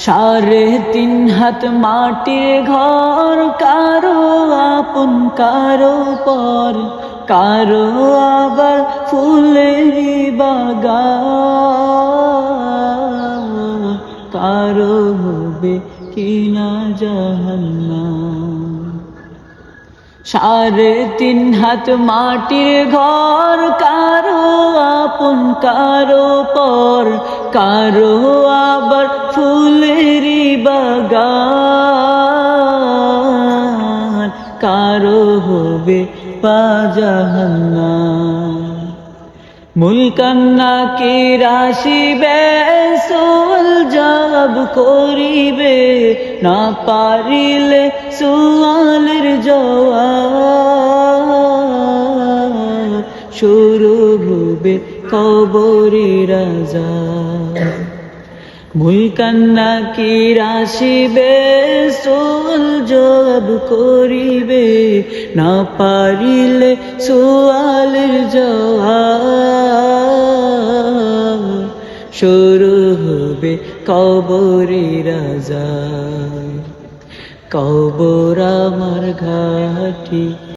3.5 হাত মাটির ঘর, কারো আপন কারো পর, কারো আবার ফুলেরই বাগান, কারো হবে কিনা জাহান্নাম। 3.5 হাত মাটির ঘর, কারো আপন কারো পর, কারো আবার ফুলেরই বাগান, কারো হবে জাহান্নাম। মুলকান নাকির আসিবে, সুয়াল জবাব করিবে, না পারিলে সুয়ালের জবাব, শুরু হবে কবরের আযাব। মুলকান নাকির আসিবে, সুয়াল জবাব করিবে, না পারিলে সুয়ালের জবাব, শুরু হবে কবরের আযাব। কবর আমার ঘাঁটি।